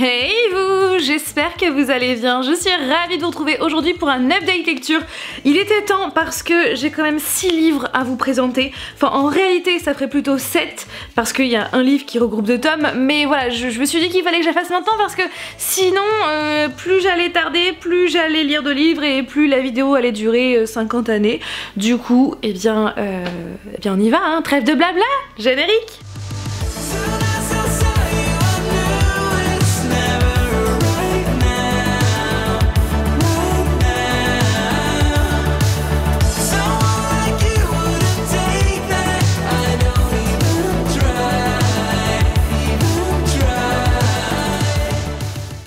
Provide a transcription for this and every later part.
Hey vous, j'espère que vous allez bien. Je suis ravie de vous retrouver aujourd'hui pour un update lecture. Il était temps parce que j'ai quand même 6 livres à vous présenter. Enfin en réalité ça ferait plutôt 7 parce qu'il y a un livre qui regroupe 2 tomes. Mais voilà, je me suis dit qu'il fallait que je la fasse maintenant parce que sinon plus j'allais tarder, plus j'allais lire de livres et plus la vidéo allait durer 50 années. Du coup, eh bien on y va, hein. Trêve de blabla, générique.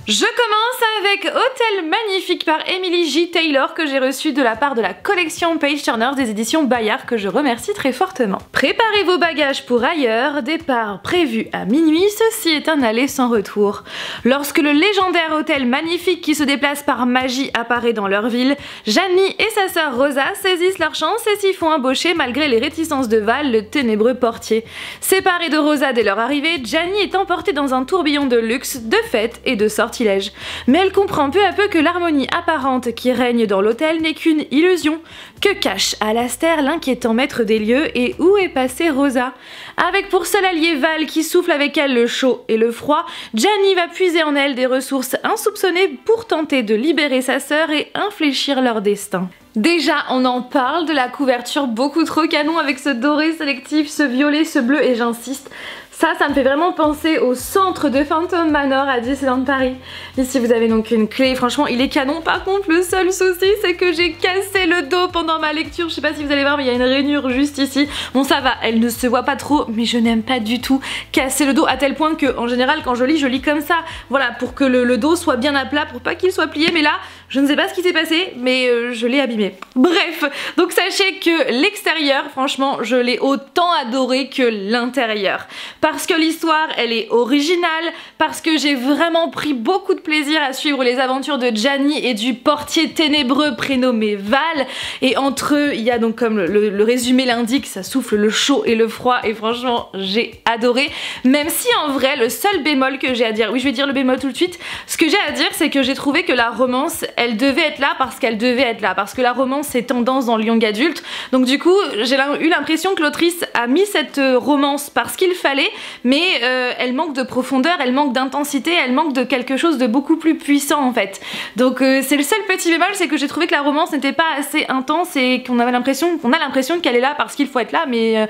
Je commence avec Hôtel Magnifique par Emily J. Taylor que j'ai reçu de la part de la collection Page Turners des éditions Bayard que je remercie très fortement. Préparez vos bagages pour ailleurs, départ prévu à minuit, ceci est un aller sans retour. Lorsque le légendaire Hôtel Magnifique qui se déplace par magie apparaît dans leur ville, Gianni et sa sœur Rosa saisissent leur chance et s'y font embaucher malgré les réticences de Val, le ténébreux portier. Séparé de Rosa dès leur arrivée, Gianni est emporté dans un tourbillon de luxe, de fêtes et de sortilèges. Mais elle comprend peu à peu que l'harmonie apparente qui règne dans l'hôtel n'est qu'une illusion. Que cache Alastair, l'inquiétant maître des lieux, et où est passée Rosa? Avec pour seul allié Val qui souffle avec elle le chaud et le froid, Gianni va puiser en elle des ressources insoupçonnées pour tenter de libérer sa sœur et infléchir leur destin. Déjà, on en parle de la couverture beaucoup trop canon avec ce doré sélectif, ce violet, ce bleu, et j'insiste, ça me fait vraiment penser au centre de Phantom Manor à Disneyland Paris. Ici vous avez donc une clé, franchement il est canon. Par contre le seul souci c'est que j'ai cassé le dos pendant ma lecture. Je sais pas si vous allez voir mais il y a une rainure juste ici. Bon ça va, elle ne se voit pas trop mais je n'aime pas du tout casser le dos à tel point que en général quand je lis comme ça. Voilà, pour que le dos soit bien à plat, pour pas qu'il soit plié, mais là je ne sais pas ce qui s'est passé mais je l'ai abîmé. Bref, donc sachez que l'extérieur franchement je l'ai autant adoré que l'intérieur. Parce que l'histoire elle est originale, parce que j'ai vraiment pris beaucoup de plaisir à suivre les aventures de Gianni et du portier ténébreux prénommé Val, et entre eux il y a donc comme le résumé l'indique, ça souffle le chaud et le froid et franchement j'ai adoré, même si en vrai le seul bémol que j'ai à dire, oui je vais dire le bémol tout de suite, ce que j'ai à dire c'est que j'ai trouvé que la romance elle devait être là parce qu'elle devait être là, parce que la romance c'est tendance dans le young adulte, donc du coup j'ai eu l'impression que l'autrice a mis cette romance parce qu'il fallait, mais elle manque de profondeur, elle manque d'intensité, elle manque de quelque chose de beaucoup plus puissant en fait. Donc c'est le seul petit bémol, c'est que j'ai trouvé que la romance n'était pas assez intense et qu'on a l'impression qu'elle est là parce qu'il faut être là, mais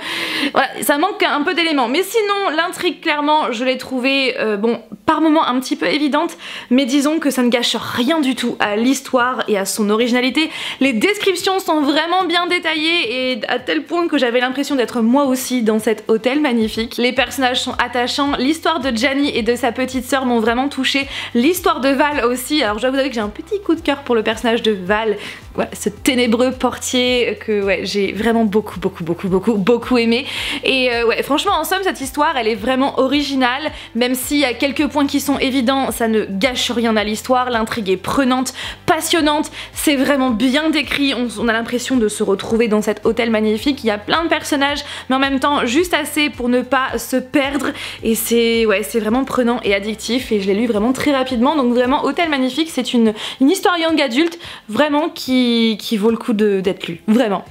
voilà, ça manque un peu d'éléments. Mais sinon l'intrigue clairement je l'ai trouvée bon par moments un petit peu évidente, mais disons que ça ne gâche rien du tout à l'histoire et à son originalité. Les descriptions sont vraiment bien détaillées et à tel point que j'avais l'impression d'être moi aussi dans cet hôtel magnifique. Les personnages sont attachants, l'histoire de Gianni et de sa petite sœur m'ont vraiment touchée, l'histoire de Val aussi. Alors je dois vous avouer que j'ai un petit coup de cœur pour le personnage de Val, ouais, ce ténébreux portier que ouais, j'ai vraiment beaucoup aimé. Et ouais, franchement en somme cette histoire elle est vraiment originale, même s'il y a quelques points qui sont évidents, ça ne gâche rien à l'histoire, l'intrigue est prenante, passionnante, c'est vraiment bien décrit, on a l'impression de se retrouver dans cet hôtel magnifique, il y a plein de personnages mais en même temps juste assez pour ne pas se perdre, et c'est ouais, c'est vraiment prenant et addictif, et je l'ai lu vraiment très rapidement, donc vraiment Hôtel Magnifique c'est une histoire young adulte vraiment qui vaut le coup d'être lue, vraiment.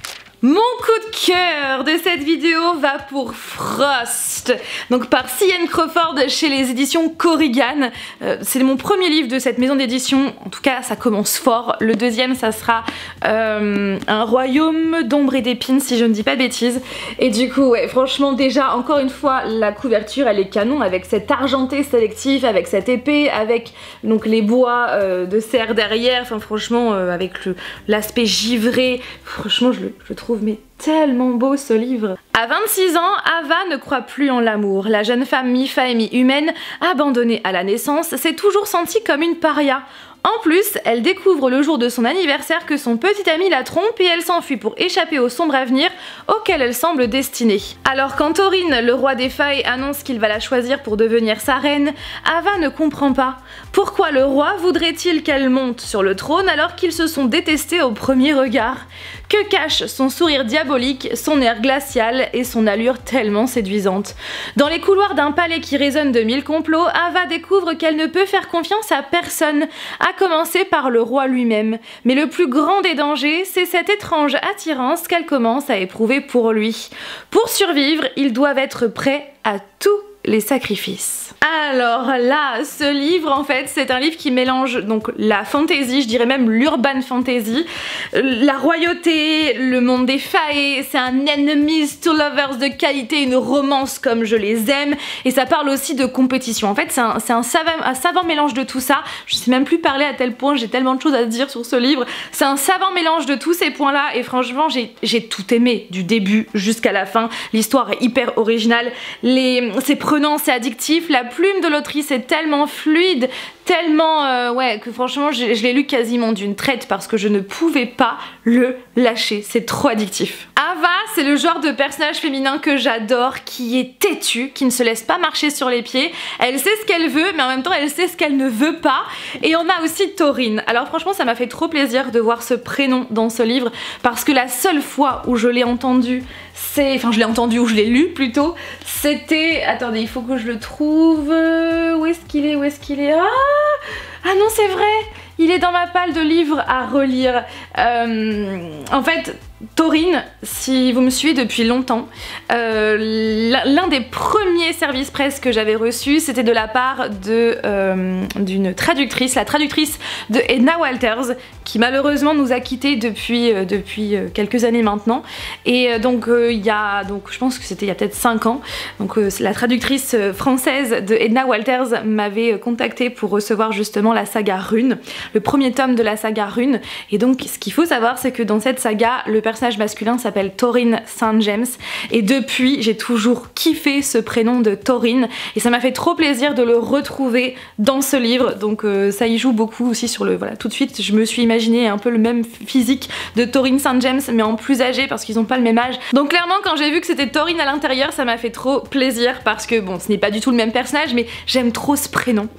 Mon coup de cœur de cette vidéo va pour Frost, donc par C.N. Crawford chez les éditions Corrigan. C'est mon premier livre de cette maison d'édition, en tout cas ça commence fort. Le deuxième ça sera Un royaume d'ombre et d'épines si je ne dis pas de bêtises. Et du coup ouais, franchement déjà encore une fois la couverture elle est canon avec cet argenté sélectif, avec cette épée, avec donc les bois de cerf derrière, enfin franchement avec l'aspect givré, franchement je le trouve mais tellement beau ce livre. À 26 ans, Ava ne croit plus en l'amour. La jeune femme mi-fée et mi-humaine, abandonnée à la naissance, s'est toujours sentie comme une paria. En plus, elle découvre le jour de son anniversaire que son petit ami la trompe et elle s'enfuit pour échapper au sombre avenir auquel elle semble destinée. Alors quand Thorin, le roi des failles, annonce qu'il va la choisir pour devenir sa reine, Ava ne comprend pas. Pourquoi le roi voudrait-il qu'elle monte sur le trône alors qu'ils se sont détestés au premier regard? Que cache son sourire diabolique, son air glacial et son allure tellement séduisante? Dans les couloirs d'un palais qui résonne de mille complots, Ava découvre qu'elle ne peut faire confiance à personne, à commencer par le roi lui-même. Mais le plus grand des dangers, c'est cette étrange attirance qu'elle commence à éprouver pour lui. Pour survivre, ils doivent être prêts à tous les sacrifices. Alors là, ce livre en fait, c'est un livre qui mélange donc la fantasy, je dirais même l'urban fantasy, la royauté, le monde des fae, c'est un enemies to lovers de qualité, une romance comme je les aime, et ça parle aussi de compétition. En fait, c'est un savant mélange de tout ça. Je sais même plus parler à tel point, j'ai tellement de choses à dire sur ce livre. C'est un savant mélange de tous ces points-là, et franchement, j'ai tout aimé du début jusqu'à la fin. L'histoire est hyper originale, c'est prenant, c'est addictif, la plume de l'autrice est tellement fluide, tellement ouais, que franchement je l'ai lu quasiment d'une traite parce que je ne pouvais pas le lâcher, c'est trop addictif. Ava, c'est le genre de personnage féminin que j'adore, qui est têtu, qui ne se laisse pas marcher sur les pieds. Elle sait ce qu'elle veut, mais en même temps elle sait ce qu'elle ne veut pas. Et on a aussi Taurine. Alors franchement ça m'a fait trop plaisir de voir ce prénom dans ce livre, parce que la seule fois où je l'ai entendu, enfin je l'ai entendu ou je l'ai lu plutôt, c'était, attendez, il faut que je le trouve, où est-ce qu'il est, ah non, c'est vrai, il est dans ma palle de livres à relire. En fait, Taurine, si vous me suivez depuis longtemps, l'un des premiers services presse que j'avais reçu, c'était de la part d'une traductrice, la traductrice de Edna Walters, qui malheureusement nous a quittés depuis quelques années maintenant. Et donc je pense que c'était il y a peut-être 5 ans, donc la traductrice française de Edna Walters m'avait contactée pour recevoir justement la saga Rune, le premier tome de la saga Rune. Et donc ce qu'il faut savoir, c'est que dans cette saga, le personnage masculin s'appelle Thorin St. James, et depuis j'ai toujours kiffé ce prénom de Taurine, et ça m'a fait trop plaisir de le retrouver dans ce livre. Donc ça y joue beaucoup aussi sur le, voilà, tout de suite je me suis imaginé un peu le même physique de Thorin St. James, mais en plus âgé parce qu'ils ont pas le même âge. Donc clairement quand j'ai vu que c'était Taurine à l'intérieur, ça m'a fait trop plaisir, parce que bon, ce n'est pas du tout le même personnage, mais j'aime trop ce prénom.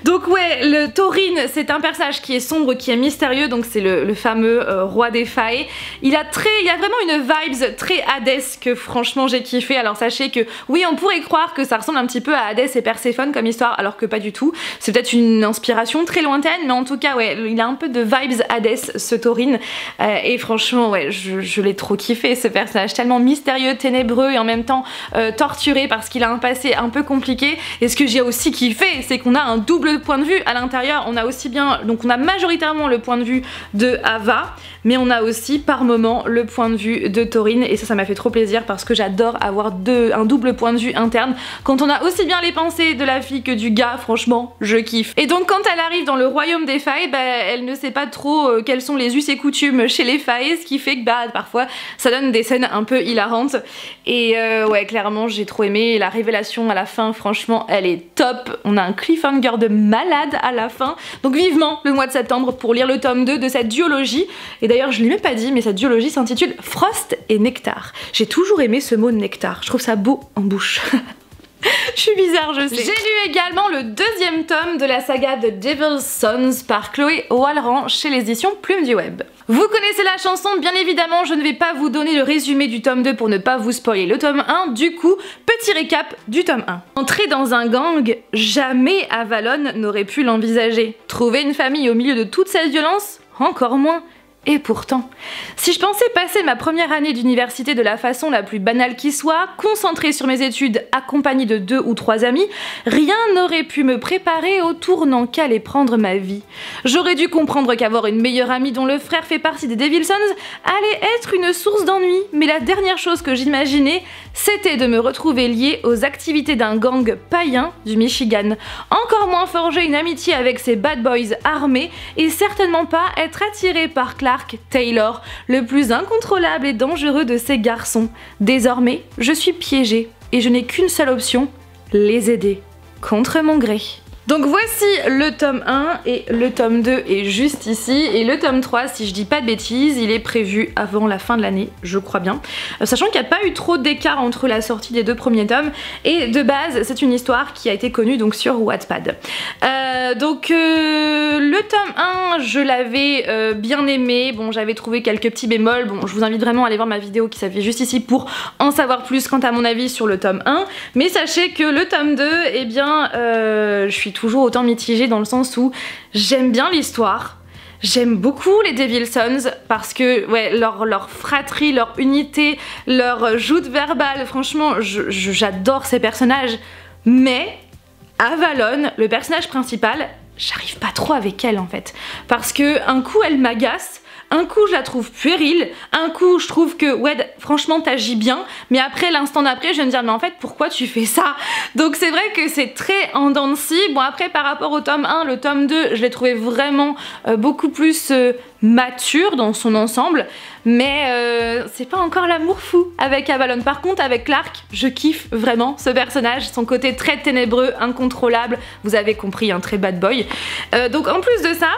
Donc ouais, le Taurine, c'est un personnage qui est sombre, qui est mystérieux, donc c'est le fameux roi des fae. Il y a vraiment une vibes très Hadès que franchement j'ai kiffé. Alors sachez que oui, on pourrait croire que ça ressemble un petit peu à Hadès et Perséphone comme histoire, alors que pas du tout. C'est peut-être une inspiration très lointaine, mais en tout cas ouais, il a un peu de vibes Hadès, ce Taurine, et franchement ouais, je l'ai trop kiffé, ce personnage tellement mystérieux, ténébreux et en même temps torturé parce qu'il a un passé un peu compliqué. Et ce que j'ai aussi kiffé, c'est qu'on a un double point de vue à l'intérieur. On a aussi bien, donc on a majoritairement le point de vue de Ava, mais on a aussi par moment le point de vue de Taurine, et ça m'a fait trop plaisir parce que j'adore avoir un double point de vue interne. Quand on a aussi bien les pensées de la fille que du gars, franchement je kiffe. Et donc quand elle arrive dans le royaume des fae, bah, elle ne sait pas trop quels sont les us et coutumes chez les fae, ce qui fait que bah, parfois ça donne des scènes un peu hilarantes. Et ouais, clairement j'ai trop aimé la révélation à la fin, franchement elle est top. On a un cliffhanger de malade à la fin, donc vivement le mois de septembre pour lire le tome 2 de cette duologie. Et d'ailleurs je l'ai même pas dit, mais cette duologie s'intitule Frost et Nectar. J'ai toujours aimé ce mot nectar, je trouve ça beau en bouche. Je suis bizarre, je sais. J'ai lu également le deuxième tome de la saga The Devil's Sons par Chloé Wallerand chez les éditions Plume du Web. Vous connaissez la chanson, bien évidemment, je ne vais pas vous donner le résumé du tome 2 pour ne pas vous spoiler le tome 1, du coup, petit récap du tome 1. Entrer dans un gang, jamais Avalon n'aurait pu l'envisager. Trouver une famille au milieu de toute cette violence, encore moins. Et pourtant, si je pensais passer ma première année d'université de la façon la plus banale qui soit, concentrée sur mes études accompagnée de 2 ou 3 amis, rien n'aurait pu me préparer au tournant qu'allait prendre ma vie. J'aurais dû comprendre qu'avoir une meilleure amie dont le frère fait partie des Devil's Sons allait être une source d'ennui, mais la dernière chose que j'imaginais, c'était de me retrouver liée aux activités d'un gang païen du Michigan. Encore moins forger une amitié avec ces bad boys armés, et certainement pas être attirée par Clark Taylor, le plus incontrôlable et dangereux de ces garçons. Désormais, je suis piégée et je n'ai qu'une seule option, les aider, contre mon gré. Donc voici le tome 1 et le tome 2 est juste ici, et le tome 3, si je dis pas de bêtises, il est prévu avant la fin de l'année, je crois bien, sachant qu'il n'y a pas eu trop d'écart entre la sortie des 2 premiers tomes, et de base c'est une histoire qui a été connue donc sur Wattpad. Le tome 1, je l'avais bien aimé, bon j'avais trouvé quelques petits bémols, bon je vous invite vraiment à aller voir ma vidéo qui s'affiche juste ici pour en savoir plus quant à mon avis sur le tome 1, mais sachez que le tome 2, eh bien je suis toujours autant mitigée dans le sens où j'aime bien l'histoire. J'aime beaucoup les Devil Sons parce que ouais, leur fratrie, leur unité, leur joute verbale, franchement j'adore ces personnages, mais Avalon, le personnage principal, j'arrive pas trop avec elle en fait, parce que un coup elle m'agace, un coup je la trouve puérile, un coup je trouve que ouais franchement t'agis bien, mais après l'instant d'après je vais me dire mais en fait pourquoi tu fais ça? Donc c'est vrai que c'est très en dents de scie. Bon après par rapport au tome 1, le tome 2 je l'ai trouvé vraiment beaucoup plus mature dans son ensemble, mais c'est pas encore l'amour fou avec Avalon. Par contre avec Clark, je kiffe vraiment ce personnage, son côté très ténébreux, incontrôlable, vous avez compris, un très bad boy. Donc en plus de ça,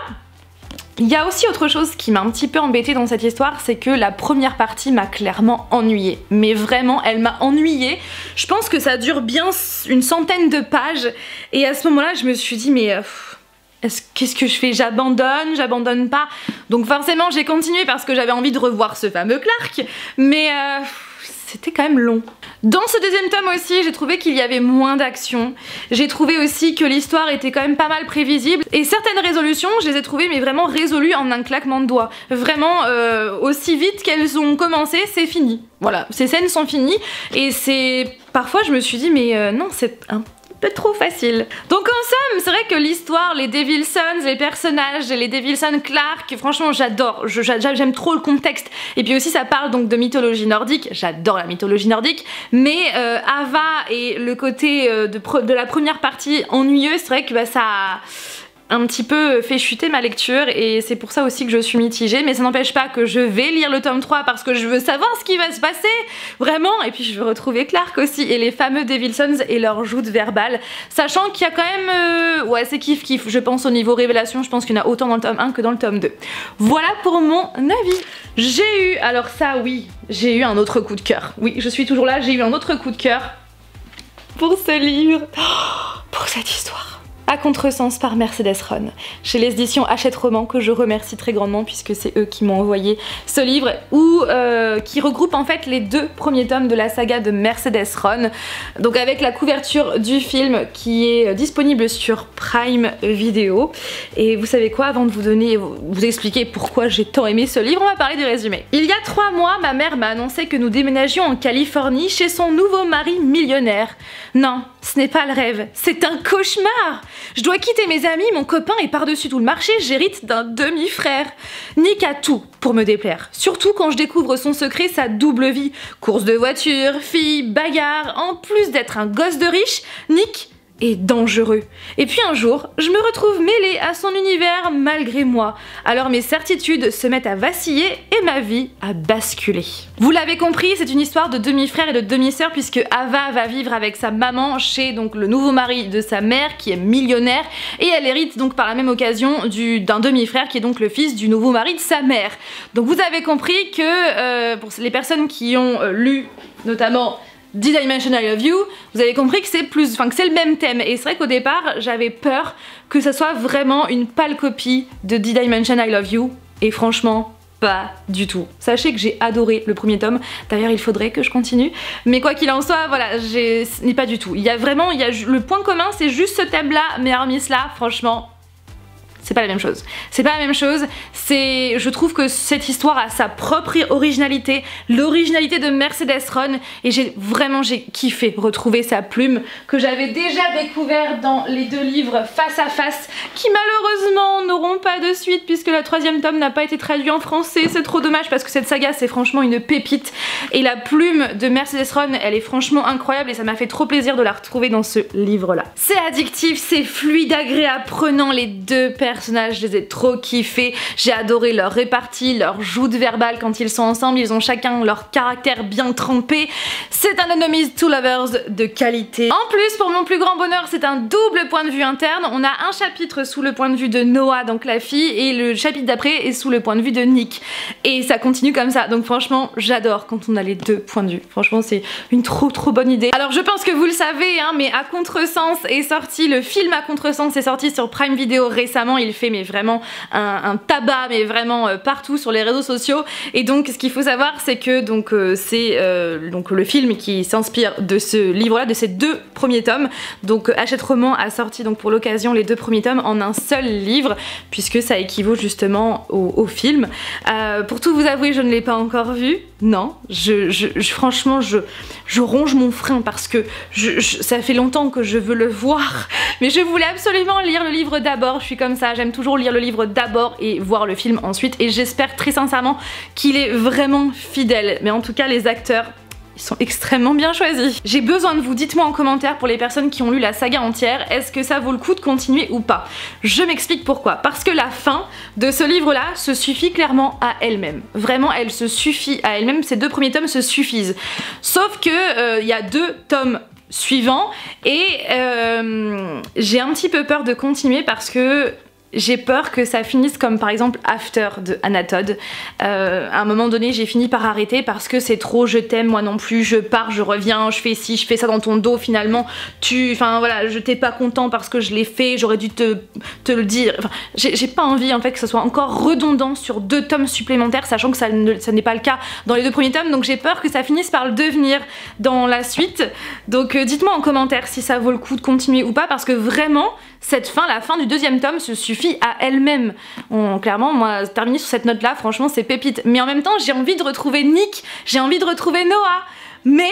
il y a aussi autre chose qui m'a un petit peu embêtée dans cette histoire, c'est que la première partie m'a clairement ennuyée. Mais vraiment, elle m'a ennuyée. Je pense que ça dure bien une centaine de pages. Et à ce moment-là, je me suis dit, mais qu'est-ce que je fais? J'abandonne pas? Donc forcément, j'ai continué parce que j'avais envie de revoir ce fameux Clark. Mais c'était quand même long. Dans ce deuxième tome aussi, j'ai trouvé qu'il y avait moins d'action. J'ai trouvé aussi que l'histoire était quand même pas mal prévisible. Et certaines résolutions, je les ai trouvées mais vraiment résolues en un claquement de doigts. Vraiment, aussi vite qu'elles ont commencé, c'est fini. Voilà, ces scènes sont finies. Et c'est... Parfois je me suis dit mais non, c'est un peu trop facile. Donc en somme, c'est vrai que l'histoire, les Devil Sons, les personnages, les Devil Sons Clark, franchement j'adore, j'aime trop le contexte. Et puis aussi ça parle donc de mythologie nordique, j'adore la mythologie nordique, mais Ava et le côté de la première partie ennuyeux, c'est vrai que bah, ça a un petit peu fait chuter ma lecture et c'est pour ça aussi que je suis mitigée, mais ça n'empêche pas que je vais lire le tome 3 parce que je veux savoir ce qui va se passer, vraiment, et puis je veux retrouver Clark aussi et les fameux Devil Sons et leur joute verbale, sachant qu'il y a quand même, ouais c'est kiff kiff, je pense au niveau révélation, je pense qu'il y en a autant dans le tome 1 que dans le tome 2. Voilà pour mon avis. J'ai eu, alors ça oui, j'ai eu un autre coup de cœur, oui je suis toujours là, j'ai eu un autre coup de cœur pour ce livre, pour cette histoire. À contresens par Mercedes Ron, chez les éditions Hachette Roman, que je remercie très grandement puisque c'est eux qui m'ont envoyé ce livre, qui regroupe en fait les 2 premiers tomes de la saga de Mercedes Ron, donc avec la couverture du film qui est disponible sur Prime Video. Et vous savez quoi, avant de vous expliquer pourquoi j'ai tant aimé ce livre, on va parler du résumé. Il y a 3 mois, ma mère m'a annoncé que nous déménagions en Californie chez son nouveau mari millionnaire. Non, ce n'est pas le rêve, c'est un cauchemar. Je dois quitter mes amis, mon copain et par-dessus tout le marché, j'hérite d'un demi-frère. Nick a tout pour me déplaire, surtout quand je découvre son secret, sa double vie. Course de voiture, fille, bagarre, en plus d'être un gosse de riche, Nick est dangereux. Et puis un jour, je me retrouve mêlée à son univers malgré moi. Alors mes certitudes se mettent à vaciller et ma vie a basculé. Vous l'avez compris, c'est une histoire de demi-frère et de demi-sœur puisque Ava va vivre avec sa maman chez donc le nouveau mari de sa mère qui est millionnaire et elle hérite donc par la même occasion d'un demi-frère qui est donc le fils du nouveau mari de sa mère. Donc vous avez compris que pour les personnes qui ont lu notamment D-Dimension I Love You, vous avez compris que c'est le même thème, et c'est vrai qu'au départ j'avais peur que ça soit vraiment une pâle copie de D-Dimension I Love You, et franchement pas du tout. Sachez que j'ai adoré le premier tome, d'ailleurs il faudrait que je continue, mais quoi qu'il en soit, voilà, ce n'est pas du tout. Le point commun c'est juste ce thème là, mais hormis cela, franchement, c'est pas la même chose. C'est pas la même chose, je trouve que cette histoire a sa propre originalité, l'originalité de Mercedes Ron, et j'ai kiffé retrouver sa plume que j'avais déjà découvert dans les 2 livres Face à Face, qui malheureusement n'auront pas de suite puisque la 3e tome n'a pas été traduit en français. C'est trop dommage parce que cette saga c'est franchement une pépite et la plume de Mercedes Ron elle est franchement incroyable et ça m'a fait trop plaisir de la retrouver dans ce livre là. C'est addictif, c'est fluide, agréable, prenant. Les deux personnages, je les ai trop kiffés. J'ai adoré leur répartie, leur joute verbale quand ils sont ensemble. Ils ont chacun leur caractère bien trempé. C'est un Enemies to Lovers de qualité. En plus, pour mon plus grand bonheur, c'est un double point de vue interne. On a un chapitre sous le point de vue de Noah, donc la fille, et le chapitre d'après est sous le point de vue de Nick. Et ça continue comme ça. Donc franchement, j'adore quand on a les deux points de vue. Franchement, c'est une trop bonne idée. Alors je pense que vous le savez, hein, mais à contresens est sorti, le film à contresens est sorti sur Prime Video récemment. Il fait mais vraiment un tabac, mais vraiment partout sur les réseaux sociaux. Et donc ce qu'il faut savoir, c'est que donc c'est donc le film qui s'inspire de ce livre-là, de ces deux premiers tomes. Donc Hachette Roman a sorti donc pour l'occasion les deux premiers tomes en un seul livre, puisque ça équivaut justement au film. Pour tout vous avouer, je ne l'ai pas encore vu. Non, franchement, je ronge mon frein parce que ça fait longtemps que je veux le voir, mais je voulais absolument lire le livre d'abord. Je suis comme ça, j'aime toujours lire le livre d'abord et voir le film ensuite, et j'espère très sincèrement qu'il est vraiment fidèle. Mais en tout cas, les acteurs, ils sont extrêmement bien choisis. J'ai besoin de vous, dites-moi en commentaire pour les personnes qui ont lu la saga entière, est-ce que ça vaut le coup de continuer ou pas? Je m'explique pourquoi. Parce que la fin de ce livre-là se suffit clairement à elle-même. Vraiment, elle se suffit à elle-même, ces deux premiers tomes se suffisent. Sauf que y a deux tomes suivants et j'ai un petit peu peur de continuer parce que j'ai peur que ça finisse comme par exemple After de Anna Todd. À un moment donné, j'ai fini par arrêter parce que c'est trop, je t'aime moi non plus, je pars, je reviens, je fais ci, je fais ça dans ton dos, finalement enfin voilà, je t'ai pas content parce que je l'ai fait, j'aurais dû te le dire. Enfin, j'ai pas envie en fait que ce soit encore redondant sur deux tomes supplémentaires, sachant que ça n'est pas le cas dans les deux premiers tomes, donc j'ai peur que ça finisse par le devenir dans la suite. Donc dites-moi en commentaire si ça vaut le coup de continuer ou pas, parce que vraiment cette fin, la fin du deuxième tome se suffit à elle-même. Clairement, moi, terminer sur cette note-là, franchement, c'est pépite. Mais en même temps, j'ai envie de retrouver Nick, j'ai envie de retrouver Noah. Mais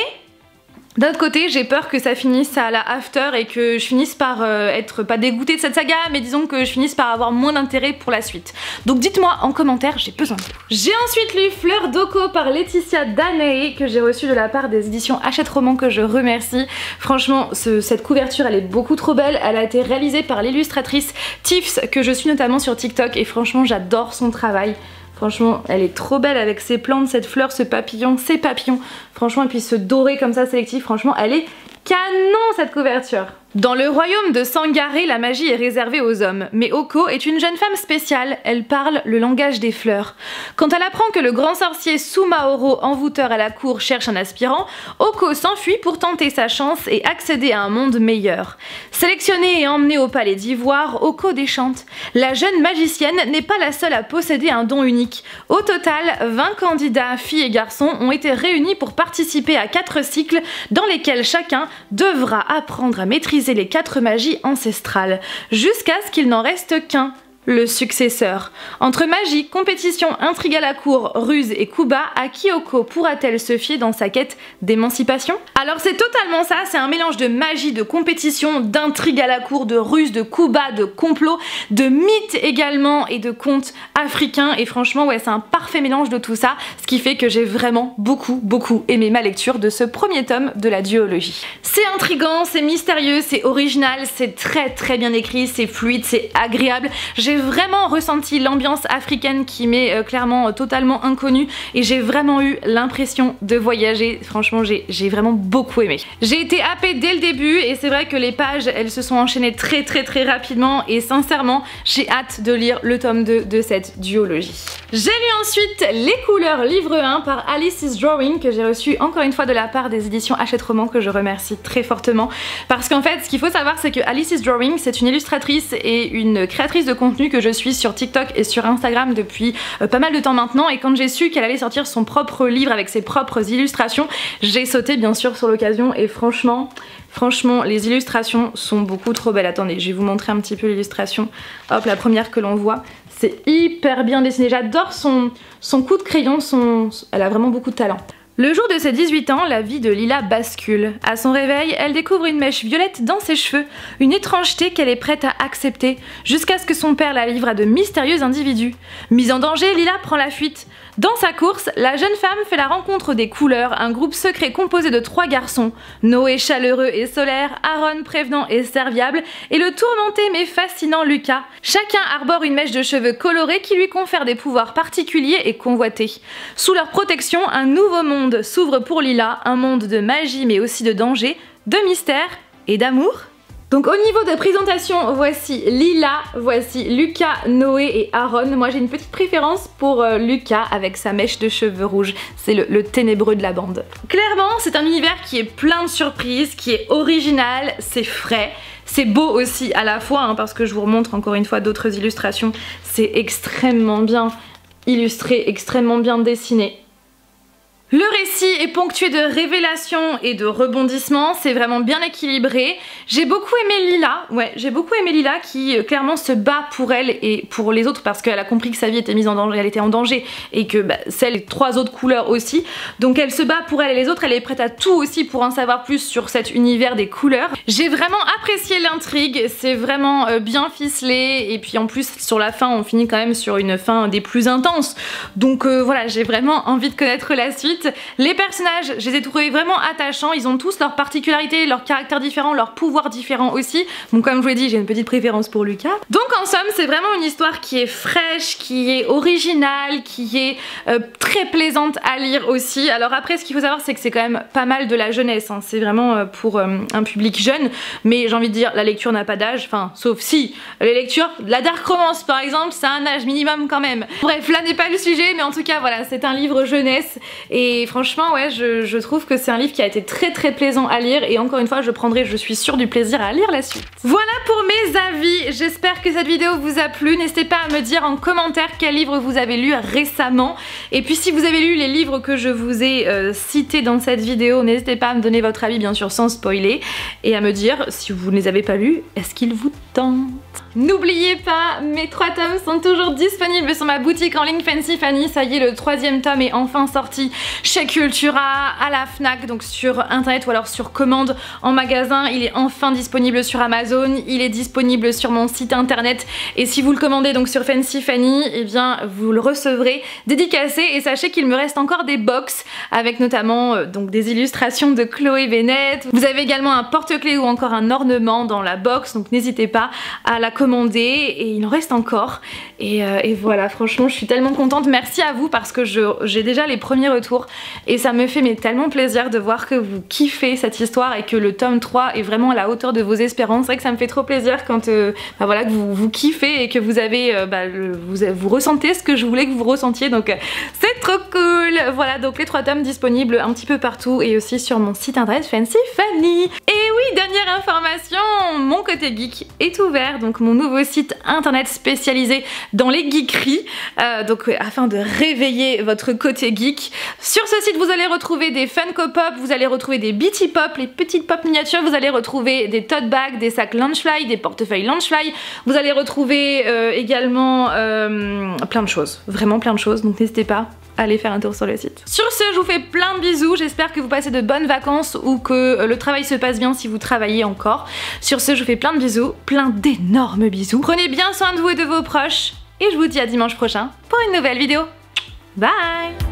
d'un autre côté, j'ai peur que ça finisse à la After et que je finisse par être pas dégoûtée de cette saga, mais disons que je finisse par avoir moins d'intérêt pour la suite. Donc dites-moi en commentaire, j'ai besoin de vous. J'ai ensuite lu Fleur d'Oko par Laetitia Danae, que j'ai reçu de la part des éditions Hachette Roman, que je remercie. Franchement, cette couverture, elle est beaucoup trop belle. Elle a été réalisée par l'illustratrice Tiffs, que je suis notamment sur TikTok, et franchement, j'adore son travail. Franchement, elle est trop belle avec ses plantes, cette fleur, ce papillon, ces papillons. Franchement, et puis ce doré comme ça sélectif, franchement, elle est canon cette couverture. Dans le royaume de Sangaré, la magie est réservée aux hommes, mais Oko est une jeune femme spéciale, elle parle le langage des fleurs. Quand elle apprend que le grand sorcier Sumaoro, envoûteur à la cour, cherche un aspirant, Oko s'enfuit pour tenter sa chance et accéder à un monde meilleur. Sélectionnée et emmenée au palais d'Ivoire, Oko déchante. La jeune magicienne n'est pas la seule à posséder un don unique. Au total, 20 candidats, filles et garçons, ont été réunis pour participer à 4 cycles dans lesquels chacun devra apprendre à maîtriser les 4 magies ancestrales, jusqu'à ce qu'il n'en reste qu'un, le successeur. Entre magie, compétition, intrigue à la cour, ruse et coup bas, à qui Oko pourra-t-elle se fier dans sa quête d'émancipation? Alors c'est totalement ça, c'est un mélange de magie, de compétition, d'intrigue à la cour, de ruse, de coup bas, de complot, de mythes également et de contes africains, et franchement ouais, c'est un parfait mélange de tout ça, ce qui fait que j'ai vraiment beaucoup aimé ma lecture de ce premier tome de la duologie. C'est intriguant, c'est mystérieux, c'est original, c'est très bien écrit, c'est fluide, c'est agréable. J'ai vraiment ressenti l'ambiance africaine qui m'est clairement totalement inconnue, et j'ai vraiment eu l'impression de voyager. Franchement, j'ai vraiment beaucoup aimé. J'ai été happée dès le début, et c'est vrai que les pages, elles se sont enchaînées très rapidement, et sincèrement, j'ai hâte de lire le tome 2 de cette duologie. J'ai lu ensuite Les Couleurs, livre 1 par Alice's Drawing, que j'ai reçu encore une fois de la part des éditions Hachette Roman, que je remercie très fortement, parce qu'en fait, ce qu'il faut savoir, c'est que Alice's Drawing, c'est une illustratrice et une créatrice de contenu que je suis sur TikTok et sur Instagram depuis pas mal de temps maintenant, et quand j'ai su qu'elle allait sortir son propre livre avec ses propres illustrations, j'ai sauté bien sûr sur l'occasion, et franchement les illustrations sont beaucoup trop belles. Attendez, je vais vous montrer un petit peu l'illustration. Hop, la première que l'on voit, c'est hyper bien dessiné. J'adore son coup de crayon, elle a vraiment beaucoup de talent. Le jour de ses 18 ans, la vie de Lila bascule. À son réveil, elle découvre une mèche violette dans ses cheveux, une étrangeté qu'elle est prête à accepter, jusqu'à ce que son père la livre à de mystérieux individus. Mise en danger, Lila prend la fuite. Dans sa course, la jeune femme fait la rencontre des Couleurs, un groupe secret composé de 3 garçons, Noé chaleureux et solaire, Aaron prévenant et serviable, et le tourmenté mais fascinant Lucas. Chacun arbore une mèche de cheveux colorés qui lui confère des pouvoirs particuliers et convoités. Sous leur protection, un nouveau monde s'ouvre pour Lila, un monde de magie mais aussi de danger, de mystère et d'amour. Donc au niveau de présentation, voici Lila, voici Lucas, Noé et Aaron. Moi j'ai une petite préférence pour Lucas avec sa mèche de cheveux rouges. C'est le ténébreux de la bande. Clairement, c'est un univers qui est plein de surprises, qui est original, c'est frais. C'est beau aussi à la fois, hein, parce que je vous remontre encore une fois d'autres illustrations. C'est extrêmement bien illustré, extrêmement bien dessiné. Le récit est ponctué de révélations et de rebondissements, c'est vraiment bien équilibré. J'ai beaucoup aimé Lila, j'ai beaucoup aimé Lila qui clairement se bat pour elle et pour les autres parce qu'elle a compris que sa vie était mise en danger, elle était en danger et que celle des 3 autres Couleurs aussi. Donc elle se bat pour elle et les autres, elle est prête à tout aussi pour en savoir plus sur cet univers des Couleurs. J'ai vraiment apprécié l'intrigue, c'est vraiment bien ficelé et puis en plus sur la fin on finit quand même sur une fin des plus intenses. Donc voilà, j'ai vraiment envie de connaître la suite. Les personnages, je les ai trouvés vraiment attachants, ils ont tous leurs particularités, leurs caractères différents, leurs pouvoirs différents aussi. Bon, comme je vous l'ai dit, j'ai une petite préférence pour Lucas. Donc en somme, c'est vraiment une histoire qui est fraîche, qui est originale, qui est très plaisante à lire aussi. Alors après, ce qu'il faut savoir, c'est que c'est quand même pas mal de la jeunesse, hein. C'est vraiment pour un public jeune, mais j'ai envie de dire, la lecture n'a pas d'âge, enfin, sauf si les lectures, la dark romance par exemple, c'est un âge minimum quand même. Bref, là n'est pas le sujet, mais en tout cas, voilà, c'est un livre jeunesse. Et franchement, ouais, je trouve que c'est un livre qui a été très plaisant à lire et encore une fois, je prendrai, je suis sûre, du plaisir à lire la suite. Voilà pour mes avis, j'espère que cette vidéo vous a plu. N'hésitez pas à me dire en commentaire quel livre vous avez lu récemment. Et puis si vous avez lu les livres que je vous ai cités dans cette vidéo, n'hésitez pas à me donner votre avis, bien sûr, sans spoiler. Et à me dire, si vous ne les avez pas lus, est-ce qu'ils vous tentent? N'oubliez pas, mes 3 tomes sont toujours disponibles sur ma boutique en ligne Fancy Fanny. Ça y est, le 3e tome est enfin sorti chez Cultura, à la Fnac, donc sur internet ou alors sur commande en magasin. Il est enfin disponible sur Amazon, il est disponible sur mon site internet et si vous le commandez donc sur Fancy Fanny, eh bien vous le recevrez dédicacé et sachez qu'il me reste encore des box avec notamment donc des illustrations de Chloé Bennett. Vous avez également un porte-clés ou encore un ornement dans la box, donc n'hésitez pas à la commander et il en reste encore et voilà, franchement je suis tellement contente. Merci à vous parce que j'ai déjà les premiers retours et ça me fait tellement plaisir de voir que vous kiffez cette histoire et que le tome 3 est vraiment à la hauteur de vos espérances. C'est vrai que ça me fait trop plaisir quand voilà, que vous kiffez et que vous avez vous ressentez ce que je voulais que vous ressentiez, donc c'est trop cool. Voilà, donc les 3 tomes disponibles un petit peu partout et aussi sur mon site internet Fancy Fanny. Et oui, dernière information, mon côté geek est ouvert, donc mon nouveau site internet spécialisé dans les geekeries, donc afin de réveiller votre côté geek. Sur ce site vous allez retrouver des Funko Pop, vous allez retrouver des Bitty Pop, les petites pop miniatures, vous allez retrouver des tote bags, des sacs Lunchfly, des portefeuilles Lunchfly, vous allez retrouver également plein de choses, vraiment plein de choses, donc n'hésitez pas à aller faire un tour sur le site. Sur ce, je vous fais plein de bisous, j'espère que vous passez de bonnes vacances ou que le travail se passe bien si vous travaillez encore. Sur ce, je vous fais plein de bisous, plein d'énormes bisous. Prenez bien soin de vous et de vos proches et je vous dis à dimanche prochain pour une nouvelle vidéo. Bye!